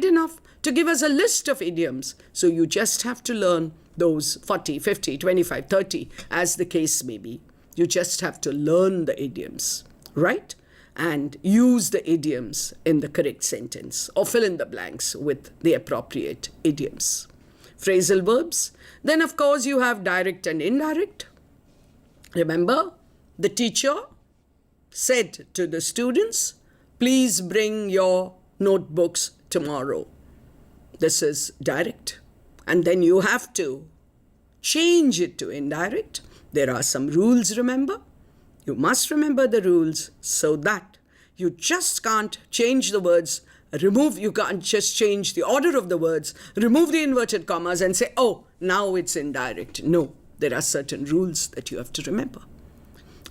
enough to give us a list of idioms. So you just have to learn those 40, 50, 25, 30, as the case may be. You just have to learn the idioms, right? And use the idioms in the correct sentence or fill in the blanks with the appropriate idioms. Phrasal verbs. Then, of course, you have direct and indirect. Remember, the teacher said to the students, please bring your notebooks tomorrow. This is direct. And then you have to change it to indirect. There are some rules, remember? You must remember the rules so that you just can't change the words, you can't just change the order of the words, remove the inverted commas and say, oh, now it's indirect. No, there are certain rules that you have to remember.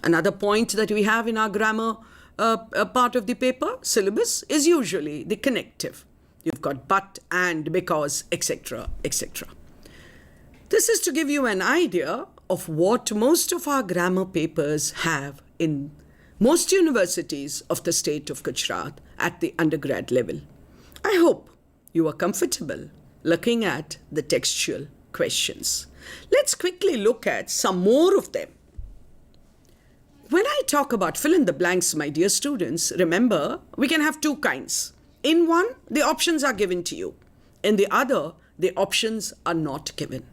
Another point that we have in our grammar part of the paper, syllabus, is usually the connective. You've got but, and, because, etc., etc. This is to give you an idea of what most of our grammar papers have in most universities of the state of Gujarat at the undergrad level. I hope you are comfortable looking at the textual questions. Let's quickly look at some more of them. When I talk about fill in the blanks, my dear students, remember, we can have two kinds. In one, the options are given to you. In the other, the options are not given.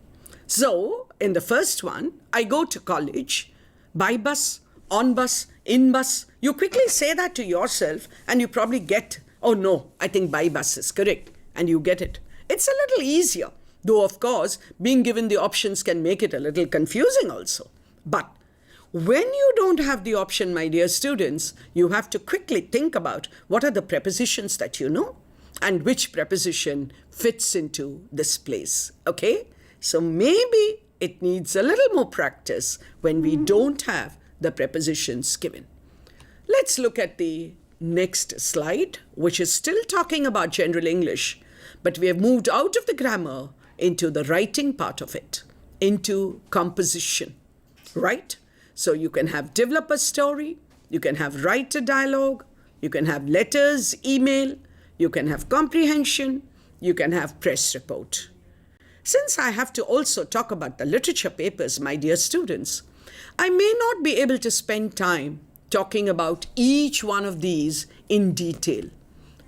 So, in the first one, I go to college, by bus, on bus, in bus. You quickly say that to yourself and you probably get, oh no, I think by bus is correct, and you get it. It's a little easier, though of course, being given the options can make it a little confusing also. But when you don't have the option, my dear students, you have to quickly think about what are the prepositions that you know and which preposition fits into this place, okay? So maybe it needs a little more practice when we don't have the prepositions given. Let's look at the next slide, which is still talking about general English, but we have moved out of the grammar into the writing part of it, into composition, right? So you can have develop a story, you can have write a dialogue, you can have letters, email, you can have comprehension, you can have press report. Since I have to also talk about the literature papers, my dear students, I may not be able to spend time talking about each one of these in detail.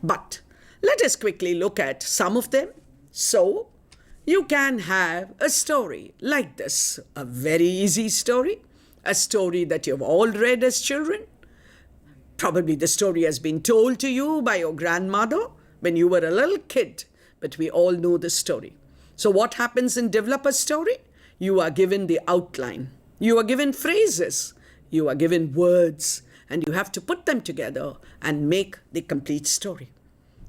But let us quickly look at some of them. So, you can have a story like this, a very easy story, a story that you've all read as children. Probably the story has been told to you by your grandmother when you were a little kid, but we all know the story. So what happens in develop a story? You are given the outline. You are given phrases. You are given words. And you have to put them together and make the complete story.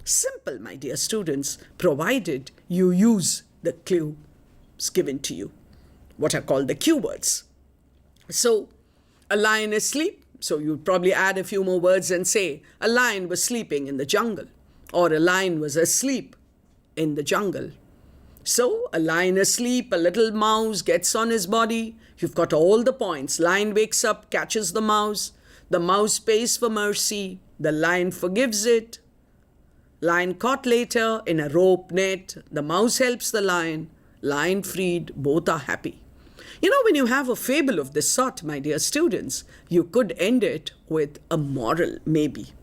Simple, my dear students, provided you use the clues given to you, what are called the cue words. So, a lion is asleep. So you probably add a few more words and say, a lion was sleeping in the jungle. Or a lion was asleep in the jungle. So, a lion asleep, a little mouse gets on his body. You've got all the points. Lion wakes up, catches the mouse pays for mercy. The lion forgives it. Lion caught later in a rope net. The mouse helps the lion. Lion freed. Both are happy. You know, when you have a fable of this sort, my dear students, you could end it with a moral, maybe.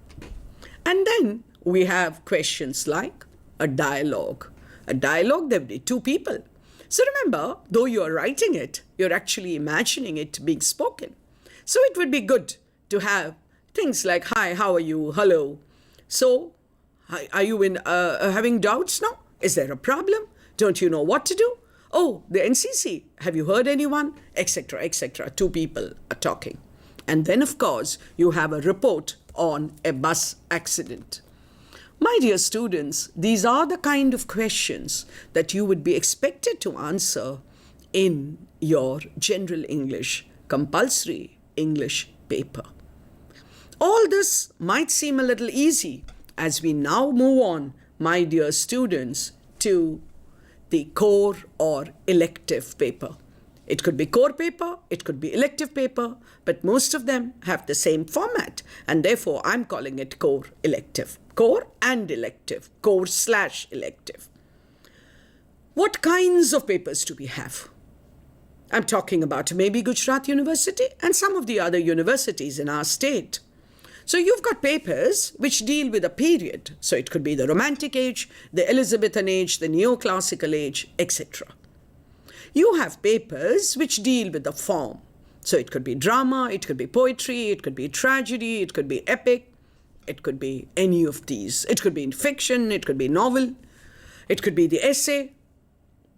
And then we have questions like a dialogue. A dialogue, there will be two people. So remember, though you are writing it, you're actually imagining it being spoken. So it would be good to have things like, hi, how are you? Hello. So, are you having doubts now? Is there a problem? Don't you know what to do? Oh, the NCC, have you heard anyone? Etc., etc. Two people are talking. And then, of course, you have a report on a bus accident. My dear students, these are the kind of questions that you would be expected to answer in your general English, compulsory English paper. All this might seem a little easy as we now move on, my dear students, to the core or elective paper. It could be core paper, it could be elective paper, but most of them have the same format, and therefore I'm calling it core elective. Core and elective, core/elective. What kinds of papers do we have? I'm talking about maybe Gujarat University and some of the other universities in our state. So you've got papers which deal with a period. So it could be the Romantic Age, the Elizabethan Age, the Neoclassical Age, etc. You have papers which deal with the form. So it could be drama, it could be poetry, it could be tragedy, it could be epic, it could be any of these. It could be fiction, it could be novel, it could be the essay.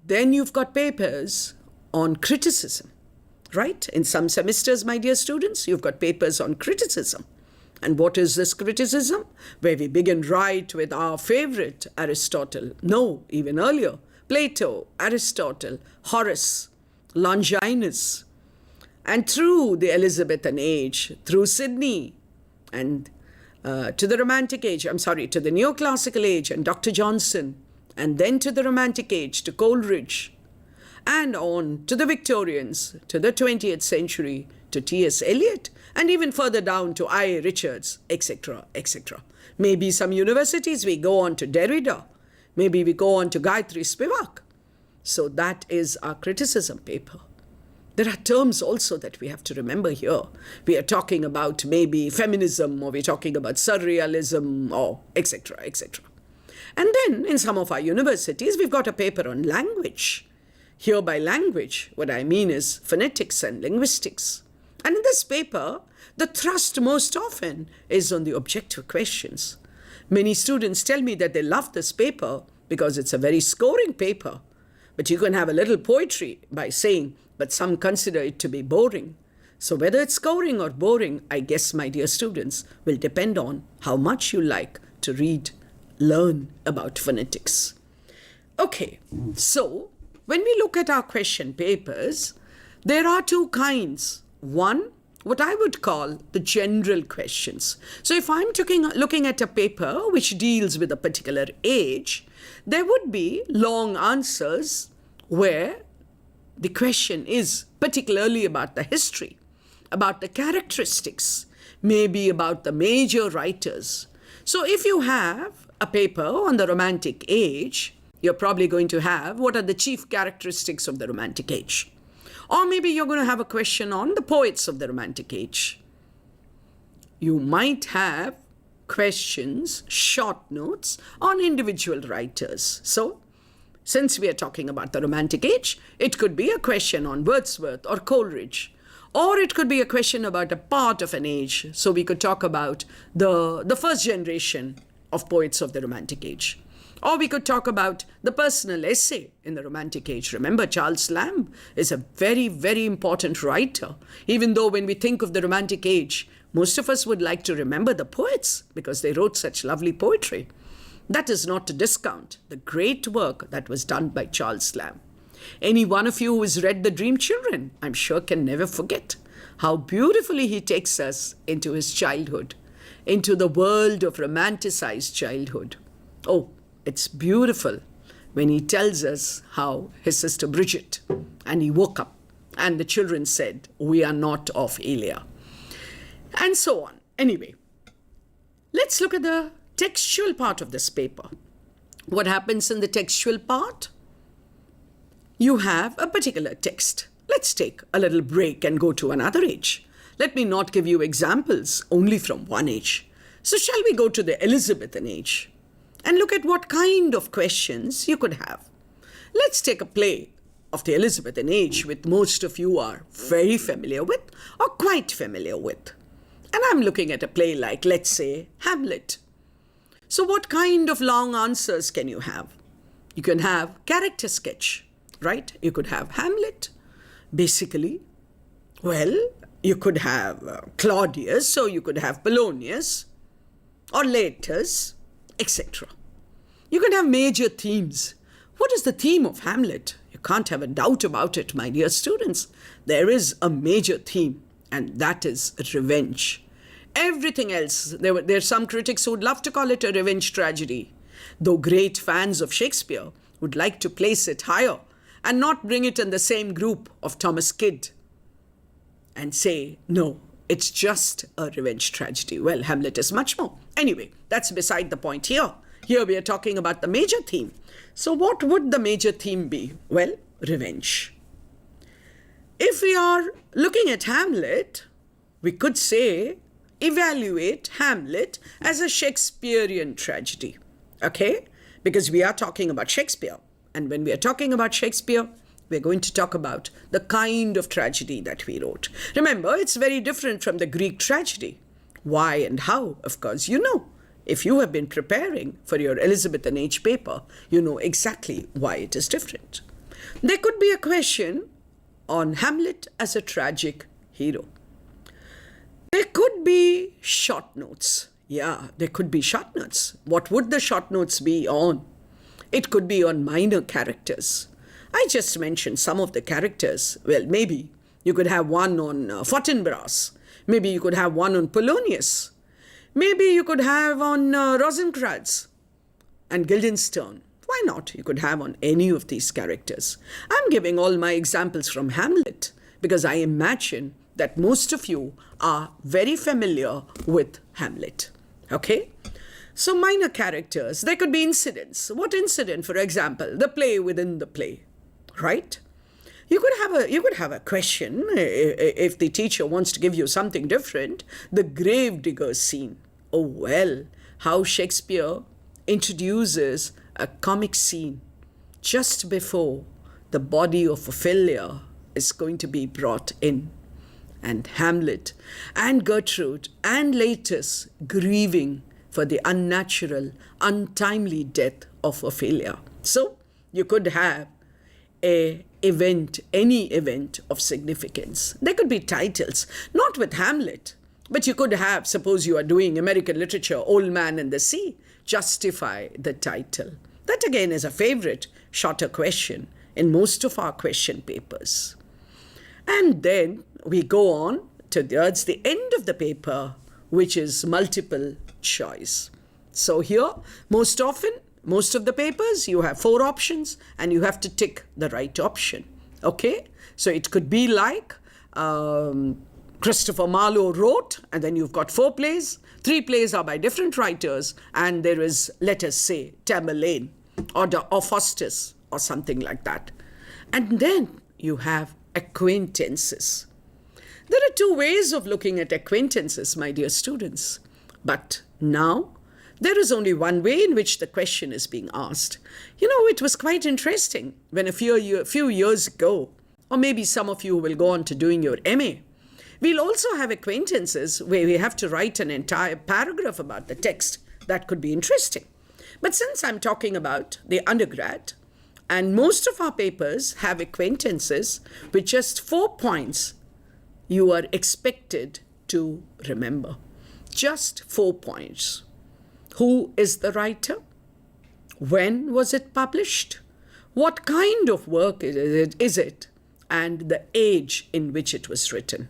Then you've got papers on criticism, right? In some semesters, my dear students, you've got papers on criticism. And what is this criticism? Where we begin right with our favorite Aristotle. No, even earlier. Plato, Aristotle, Horace, Longinus. And through the Elizabethan Age, through Sidney, and to the Romantic Age, to the Neoclassical Age and Dr. Johnson, and then to the Romantic Age, to Coleridge, and on to the Victorians, to the 20th century, to T.S. Eliot, and even further down to I. Richards, etc., etc. Maybe some universities we go on to Derrida. Maybe we go on to Gayatri Spivak. So that is our criticism paper. There are terms also that we have to remember here. We are talking about maybe feminism, or we're talking about surrealism, or etc., etc. And then in some of our universities, we've got a paper on language. Here by language, what I mean is phonetics and linguistics. And in this paper, the thrust most often is on the objective questions. Many students tell me that they love this paper because it's a very scoring paper. But you can have a little poetry by saying, but some consider it to be boring. So whether it's scoring or boring, I guess, my dear students, will depend on how much you like to read, learn about phonetics. Okay, so when we look at our question papers, there are two kinds. One, what I would call the general questions. So if I'm looking at a paper which deals with a particular age, there would be long answers where the question is particularly about the history, about the characteristics, maybe about the major writers. So if you have a paper on the Romantic Age, you're probably going to have what are the chief characteristics of the Romantic Age. Or maybe you're going to have a question on the poets of the Romantic Age. You might have questions, short notes on individual writers. So, since we are talking about the Romantic Age, it could be a question on Wordsworth or Coleridge. Or it could be a question about a part of an age. So we could talk about the first generation of poets of the Romantic Age. Or we could talk about the personal essay in the Romantic Age. Remember, Charles Lamb is a very, very important writer. Even though when we think of the Romantic Age, most of us would like to remember the poets because they wrote such lovely poetry. That is not to discount the great work that was done by Charles Lamb. Any one of you who has read The Dream Children, I'm sure can never forget how beautifully he takes us into his childhood, into the world of romanticized childhood. Oh, it's beautiful when he tells us how his sister Bridget, and he woke up and the children said, "We are not of Elia." And so on. Anyway, let's look at the textual part of this paper. What happens in the textual part? You have a particular text. Let's take a little break and go to another age. Let me not give you examples only from one age. So shall we go to the Elizabethan Age and look at what kind of questions you could have? Let's take a play of the Elizabethan Age which most of you are very familiar with or quite familiar with. And I'm looking at a play like, let's say, Hamlet. So what kind of long answers can you have? You can have character sketch, right? You could have Hamlet, basically. Well, you could have Claudius, so you could have Polonius, or Laertes, etc. You can have major themes. What is the theme of Hamlet? You can't have a doubt about it, my dear students. There is a major theme, and that is revenge. Everything else, there are some critics who would love to call it a revenge tragedy, though great fans of Shakespeare would like to place it higher and not bring it in the same group of Thomas Kyd and say, no, it's just a revenge tragedy. Well, Hamlet is much more. Anyway, that's beside the point here. Here we are talking about the major theme. So what would the major theme be? Well, revenge. If we are looking at Hamlet, we could say, evaluate Hamlet as a Shakespearean tragedy. Okay? Because we are talking about Shakespeare. And when we are talking about Shakespeare, we're going to talk about the kind of tragedy that he wrote. Remember, it's very different from the Greek tragedy. Why and how? Of course, you know. If you have been preparing for your Elizabethan Age paper, you know exactly why it is different. There could be a question on Hamlet as a tragic hero. There could be short notes. Yeah, there could be short notes. What would the short notes be on? It could be on minor characters. I just mentioned some of the characters. Well, maybe you could have one on Fortinbras. Maybe you could have one on Polonius. Maybe you could have on Rosencrantz and Guildenstern. Why not? You could have on any of these characters. I'm giving all my examples from Hamlet because I imagine that most of you are very familiar with Hamlet. Okay? So minor characters, there could be incidents. What incident, for example? The play within the play, right? You could have a question if the teacher wants to give you something different. The gravedigger scene. Oh well, how Shakespeare introduces a comic scene just before the body of Ophelia is going to be brought in. And Hamlet and Gertrude and Laertes grieving for the unnatural, untimely death of Ophelia. So you could have any event of significance. There could be titles, not with Hamlet, but you could have, suppose you are doing American literature, Old Man and the Sea, justify the title. That again is a favorite shorter question in most of our question papers. And then we go on towards the end of the paper, which is multiple choice. So here, most often, most of the papers, you have 4 options and you have to tick the right option. Okay? So it could be like Christopher Marlowe wrote, and then you've got 4 plays. 3 plays are by different writers, and there is, let us say, Tamerlane or Faustus or something like that. And then you have acquaintances. There are 2 ways of looking at acquaintances, my dear students. But now, there is only one way in which the question is being asked. You know, it was quite interesting when a few years ago, or maybe some of you will go on to doing your MA, we'll also have acquaintances where we have to write an entire paragraph about the text. That could be interesting. But since I'm talking about the undergrad, and most of our papers have acquaintances with just 4 points, you are expected to remember. Just 4 points. Who is the writer? When was it published? What kind of work is it? And the age in which it was written.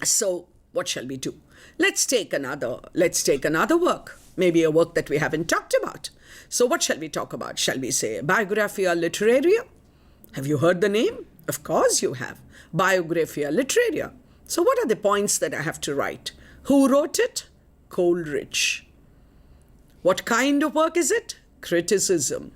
So, what shall we do? Let's take another work. Maybe a work that we haven't talked about. So, what shall we talk about? Shall we say Biographia Literaria? Have you heard the name? Of course you have. Biographia Literaria. So, what are the points that I have to write? Who wrote it? Coleridge. What kind of work is it? Criticism.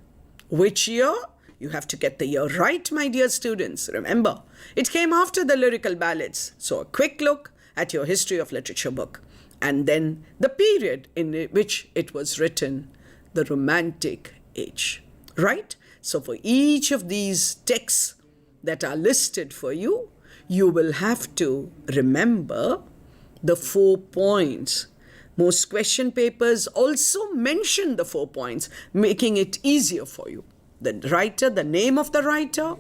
Which year? You have to get the year right, my dear students. Remember, it came after the lyrical ballads. So a quick look at your history of literature book. And then the period in which it was written, the Romantic Age. Right? So for each of these texts that are listed for you, you will have to remember the 4 points. Most question papers also mention the 4 points, making it easier for you. The writer, the name of the writer,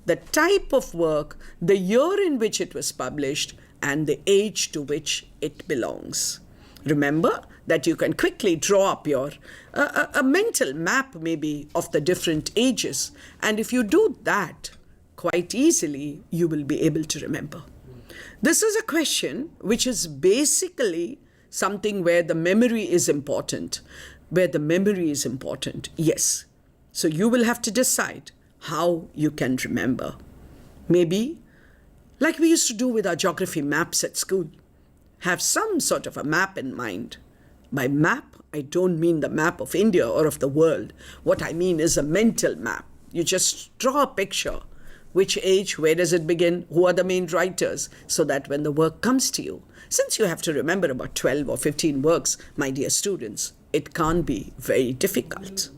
the type of work, the year in which it was published, and the age to which it belongs. Remember that you can quickly draw up your a mental map maybe of the different ages. And if you do that, quite easily, you will be able to remember. This is a question which is basically something where the memory is important. Yes. So you will have to decide how you can remember. Maybe, like we used to do with our geography maps at school, have some sort of a map in mind. By map, I don't mean the map of India or of the world. What I mean is a mental map. You just draw a picture. Which age, where does it begin, who are the main writers, so that when the work comes to you, since you have to remember about 12 or 15 works, my dear students, it can't be very difficult.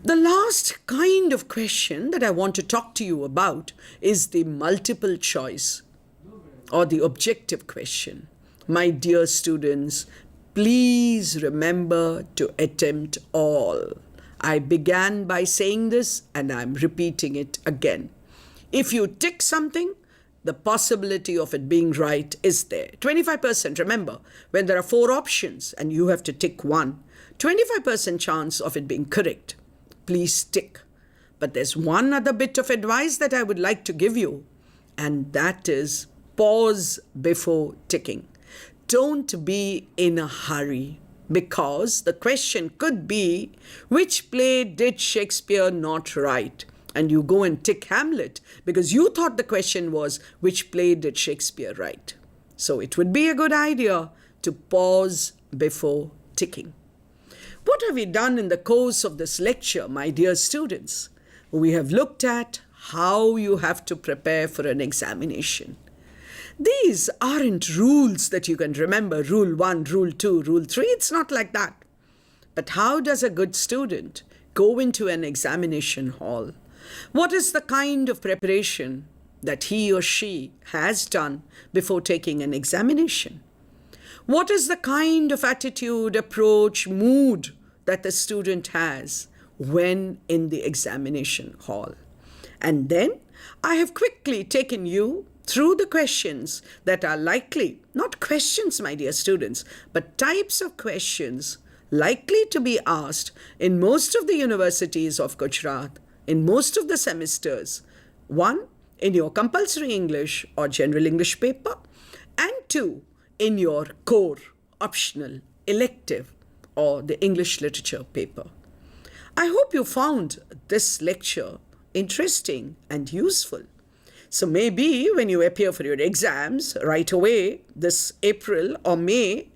The last kind of question that I want to talk to you about is the multiple choice or the objective question. My dear students, please remember to attempt all. I began by saying this and I'm repeating it again. If you tick something, the possibility of it being right is there. 25%, remember, when there are 4 options and you have to tick one, 25% chance of it being correct. Please tick. But there's one other bit of advice that I would like to give you, and that is pause before ticking. Don't be in a hurry, because the question could be, which play did Shakespeare not write? And you go and tick Hamlet because you thought the question was, which play did Shakespeare write? So it would be a good idea to pause before ticking. What have we done in the course of this lecture, my dear students? We have looked at how you have to prepare for an examination. These aren't rules that you can remember, rule 1, rule 2, rule 3. It's not like that. But how does a good student go into an examination hall? What is the kind of preparation that he or she has done before taking an examination? What is the kind of attitude, approach, mood that the student has when in the examination hall? And then I have quickly taken you through the questions that are likely, not questions, my dear students, but types of questions likely to be asked in most of the universities of Gujarat, in most of the semesters. 1, in your compulsory English or general English paper, and 2, in your core, optional, elective, or the English literature paper. I hope you found this lecture interesting and useful. So maybe when you appear for your exams right away this April or May,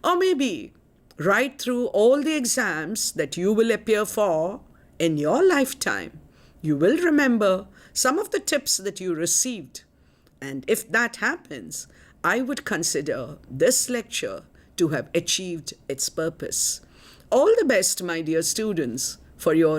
or maybe right through all the exams that you will appear for in your lifetime, you will remember some of the tips that you received. And if that happens, I would consider this lecture to have achieved its purpose. All the best, my dear students, for your